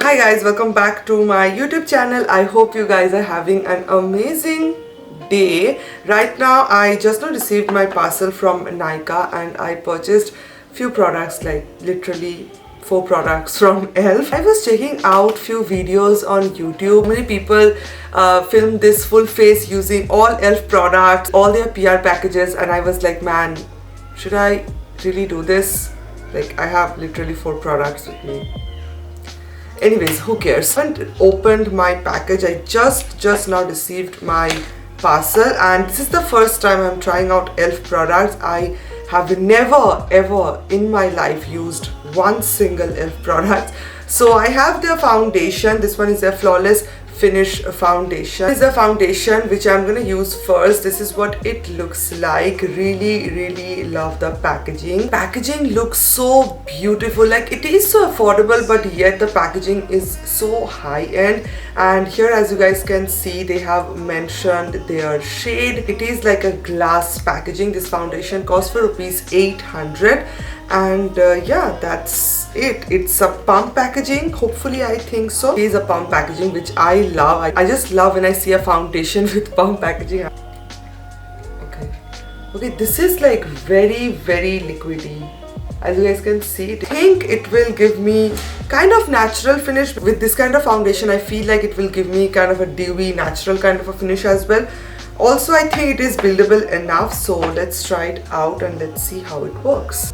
Hi guys, welcome back to my YouTube channel. I hope you guys are having an amazing day. Right now I just now received my parcel from Nykaa and I purchased few products, like literally 4 products from ELF. I was checking out few videos on YouTube. Many people film this full face using all ELF products, all their PR packages, and I was like, man, should I really do this? Like, I have literally 4 products with me. Anyways, who cares? I haven't opened my package. I just now received my parcel and this is the first time I'm trying out ELF products. I have never ever in my life used one single ELF product. So I have their foundation. This one is their Flawless Finish foundation. This is the foundation which I'm gonna use first. This is what it looks like. Really love the packaging. Packaging looks so beautiful. Like, it is so affordable, but yet the packaging is so high-end. And here, as you guys can see, they have mentioned their shade. It is like a glass packaging. This foundation costs for ₹800. And yeah, that's it. It's a pump packaging. Hopefully, I think so. It is a pump packaging, which I love. I just love when I see a foundation with pump packaging. Okay, this is like very liquidy. As you guys can see, I think it will give me kind of natural finish. With this kind of foundation, I feel like it will give me kind of a dewy, natural kind of a finish as well. Also, I think it is buildable enough. So let's try it out and let's see how it works.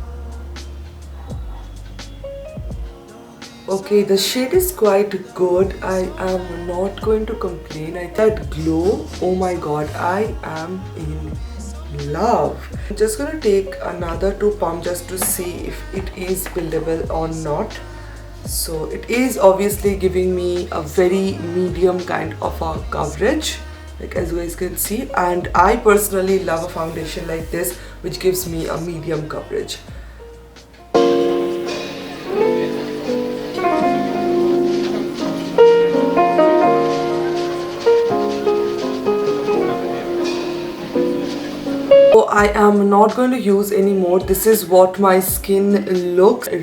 Okay, the shade is quite good. I am not going to complain. That glow, oh my god, I am in love. I'm just gonna take another 2 pumps just to see if it is buildable or not. So it is obviously giving me a very medium kind of a coverage, like as you guys can see, and I personally love a foundation like this which gives me a medium coverage. So I am not going to use any more. This is what my skin looks. I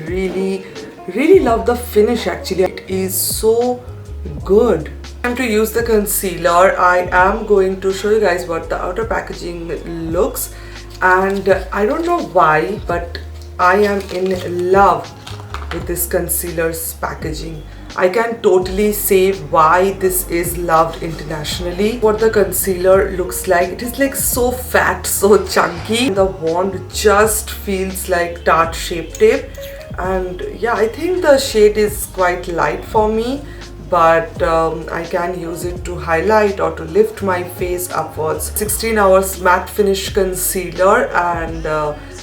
really love the finish. Actually, it is so good. Time to use the concealer. I am going to show you guys what the outer packaging looks, and I don't know why, but I am in love with this concealer's packaging. I can totally say why this is loved internationally. What the concealer looks like, it is like so fat, so chunky. The wand just feels like Tarte Shape Tape, and yeah, I think the shade is quite light for me, but I can use it to highlight or to lift my face upwards. 16 hours matte finish concealer, and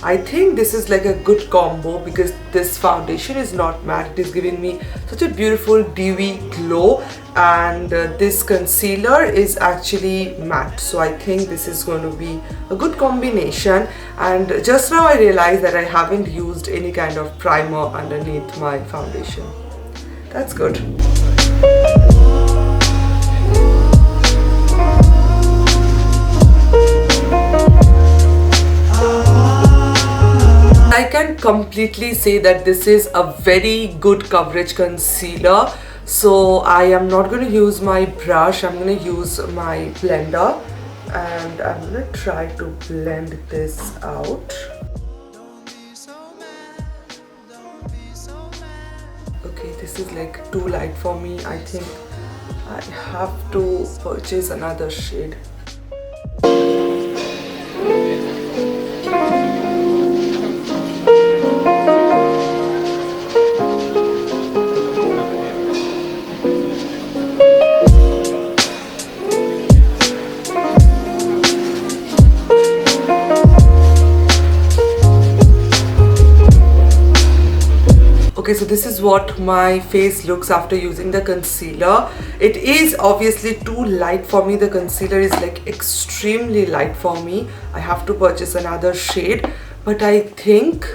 I think this is like a good combo because this foundation is not matte. It is giving me such a beautiful dewy glow, and this concealer is actually matte. So I think this is going to be a good combination. And just now I realized that I haven't used any kind of primer underneath my foundation. That's good. I can completely say that this is a very good coverage concealer. So I am not going to use my brush. I'm going to use my blender and I'm going to try to blend this out. Okay, this is like too light for me. I think I have to purchase another shade. Okay, so this is what my face looks after using the concealer. It is obviously too light for me. The concealer is like extremely light for me. I have to purchase another shade, but I think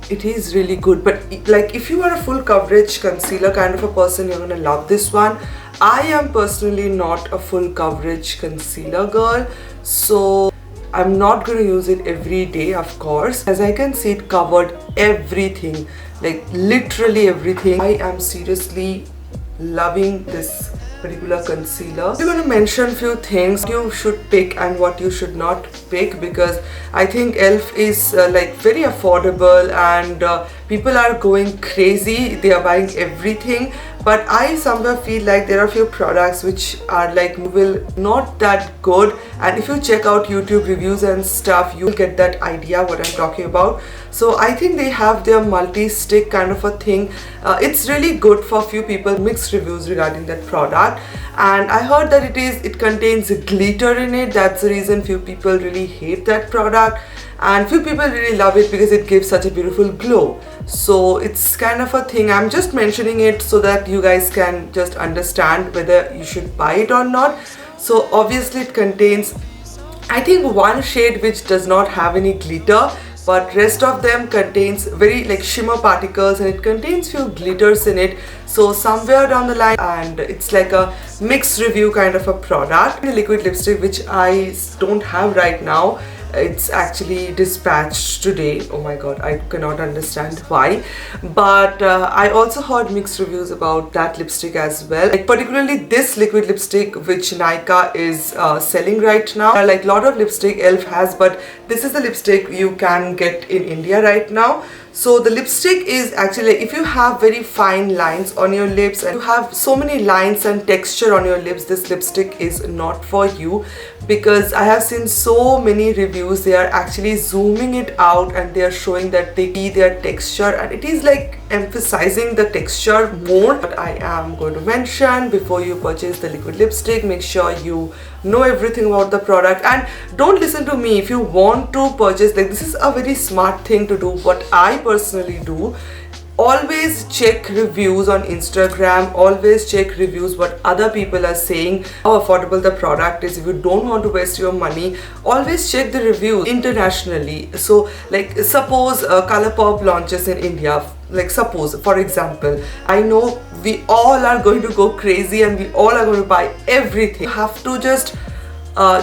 it is really good. But like, if you are a full coverage concealer kind of a person, you're gonna love this one. I am personally not a full coverage concealer girl, so I'm not going to use it every day, of course. As I can see, it covered everything. like literally everything. I am seriously loving this particular concealer. We're going to mention few things you should pick and what you should not pick, because I think ELF is like very affordable, and people are going crazy. They are buying everything, but I somewhere feel like there are few products which are like will not that good, and if you check out YouTube reviews and stuff, you'll get that idea what I'm talking about. So I think they have their multi-stick kind of a thing. It's really good for few people. Mixed reviews regarding that product, and I heard that it contains glitter in it. That's the reason few people really hate that product, and few people really love it because it gives such a beautiful glow. So it's kind of a thing. I'm just mentioning it so that you guys can just understand whether you should buy it or not. So obviously it contains, I think, one shade which does not have any glitter, but rest of them contains very like shimmer particles, and it contains few glitters in it. So somewhere down the line, and it's like a mixed review kind of a product. The liquid lipstick which I don't have right now, it's actually dispatched today. Oh my god, I cannot understand why, but I also heard mixed reviews about that lipstick as well, like particularly this liquid lipstick which Nykaa is selling right now. Like lot of lipstick ELF has, but this is the lipstick you can get in India right now. So the lipstick is actually, if you have very fine lines on your lips and you have so many lines and texture on your lips, this lipstick is not for you, because I have seen so many reviews. They are actually zooming it out and they are showing that they see their texture, and it is like emphasizing the texture more. But I am going to mention, before you purchase the liquid lipstick, make sure you know everything about the product, and don't listen to me. If you want to purchase, like, this is a very smart thing to do. What I personally do, always check reviews on Instagram, always check reviews what other people are saying, how affordable the product is. If you don't want to waste your money, always check the reviews internationally. So like suppose Colourpop launches in India, like suppose for example, I know we all are going to go crazy and we all are going to buy everything. You have to just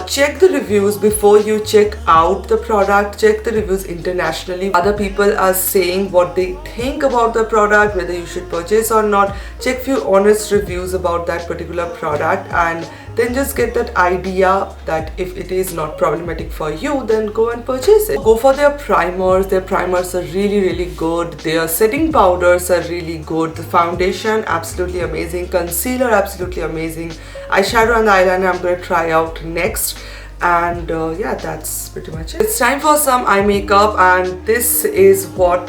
check the reviews before you check out the product. Check the reviews internationally. Other people are saying what they think about the product, whether you should purchase or not. Check few honest reviews about that particular product, and then just get that idea that if it is not problematic for you, then go and purchase it. Go for their primers. Their primers are really good. Their setting powders are really good. The foundation, absolutely amazing. Concealer, absolutely amazing. Eyeshadow and the eyeliner I'm going to try out next. And yeah, that's pretty much it. It's time for some eye makeup, and this is what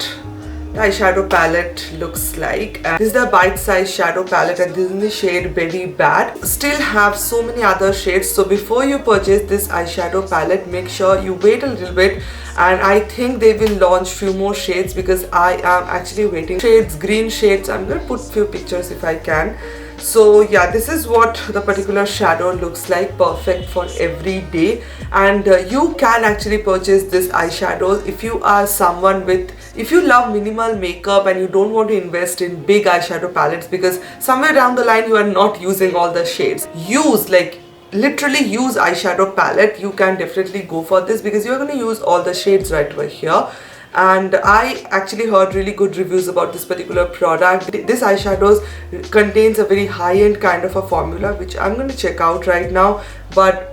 the eyeshadow palette looks like. And this is the bite size shadow palette, and this is in the shade Berry Bad. Still have so many other shades, so before you purchase this eyeshadow palette, make sure you wait a little bit, and I think they will launch few more shades, because I am actually waiting. Shades, green shades. I'm gonna put few pictures if I can. So yeah, this is what the particular shadow looks like, perfect for every day. And you can actually purchase this eyeshadow if you are someone with, if you love minimal makeup and you don't want to invest in big eyeshadow palettes, because somewhere down the line you are not using all the shades. Use, like, literally use eyeshadow palette. You can definitely go for this because you're going to use all the shades right over here. And I actually heard really good reviews about this particular product. This eyeshadows contains a very high-end kind of a formula, which I'm going to check out right now. But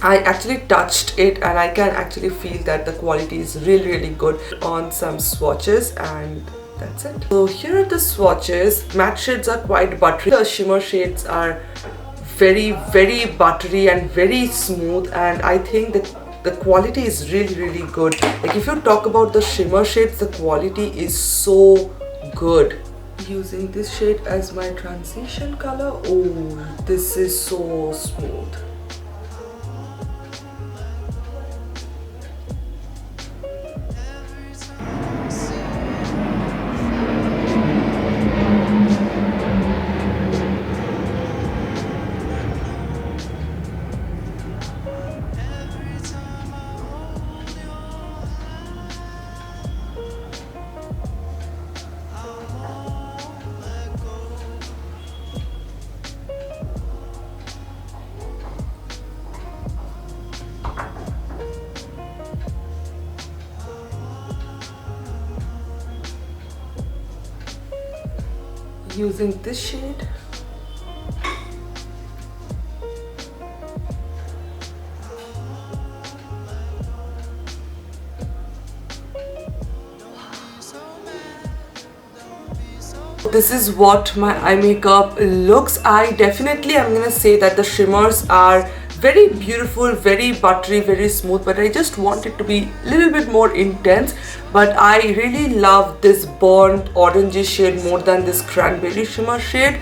I actually touched it and I can actually feel that the quality is really good. On some swatches, and that's it. So here are the swatches. Matte shades are quite buttery. The shimmer shades are very buttery and very smooth, and I think that the quality is really good. Like, if you talk about the shimmer shades, the quality is so good. Using this shade as my transition color. Oh, this is so smooth. using this shade. This is what my eye makeup looks. I'm gonna say that the shimmers are very beautiful, very buttery, very smooth, but I just want it to be a little bit more intense. But I really love this burnt orangey shade more than this cranberry shimmer shade.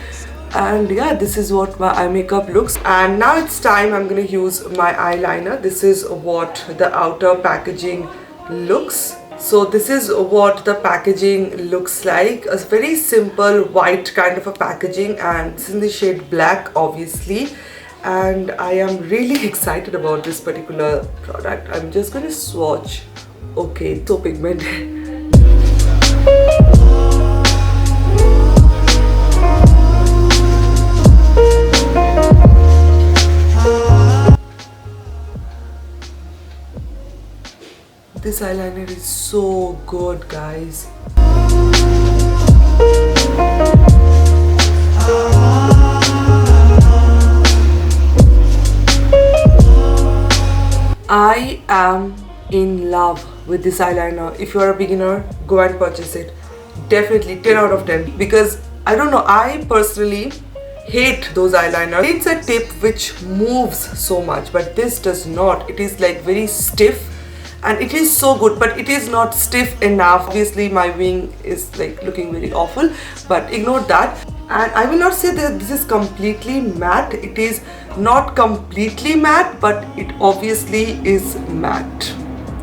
And yeah, this is what my eye makeup looks. And now it's time, I'm gonna use my eyeliner. This is what the outer packaging looks. So this is what the packaging looks like. A very simple white kind of a packaging, and it's in the shade black, obviously. And I am really excited about this particular product. I'm just going to swatch. Okay, so pigmented. This eyeliner is so good, guys. I am in love with this eyeliner. If you are a beginner, go and purchase it. Definitely 10 out of 10, because I don't know, I personally hate those eyeliners. It's a tip which moves so much, but this does not. It is like very stiff. And it is so good, but it is not stiff enough. Obviously my wing is like looking very awful, but ignore that. And I will not say that this is completely matte. It is not completely matte, but it obviously is matte.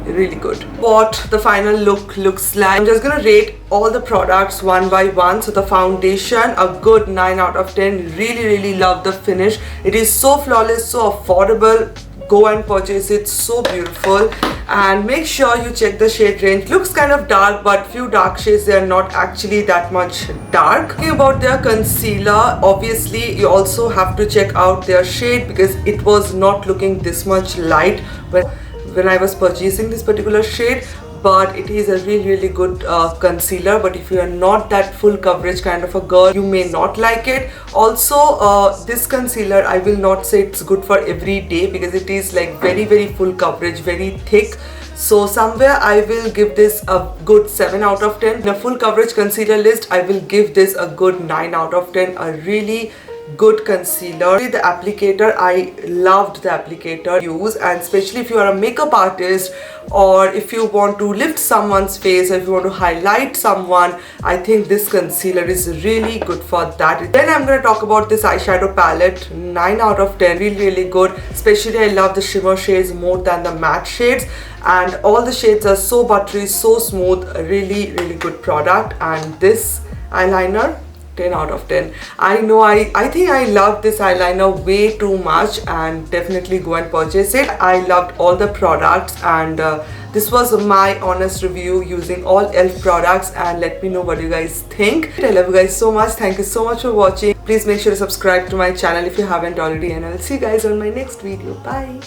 Really good. What the final look looks like. I'm just gonna rate all the products one by one. So the foundation, a good 9 out of 10. Really love the finish. It is so flawless, so affordable. Go and purchase it. So beautiful. And make sure you check the shade range. Looks kind of dark, but few dark shades, they are not actually that much dark. Talking about their concealer, obviously you also have to check out their shade, because it was not looking this much light when I was purchasing this particular shade. But it is a really good concealer. But if you are not that full coverage kind of a girl, you may not like it. Also, this concealer, I will not say it's good for every day, because it is like very full coverage, very thick. So somewhere I will give this a good 7 out of 10. In a full coverage concealer list, I will give this a good 9 out of 10. A really good concealer. The applicator, I loved the applicator use, and especially if you are a makeup artist, or if you want to lift someone's face, or if you want to highlight someone, I think this concealer is really good for that. Then I'm going to talk about this eyeshadow palette. 9 out of 10. Really good. Especially I love the shimmer shades more than the matte shades, and all the shades are so buttery, so smooth. A really good product. And this eyeliner, 10 out of 10. I know, I think I love this eyeliner way too much, and definitely go and purchase it. I loved all the products, and this was my honest review using all e.l.f. products, and let me know what you guys think. I love you guys so much. Thank you so much for watching. Please make sure to subscribe to my channel if you haven't already, and I'll see you guys on my next video. Bye.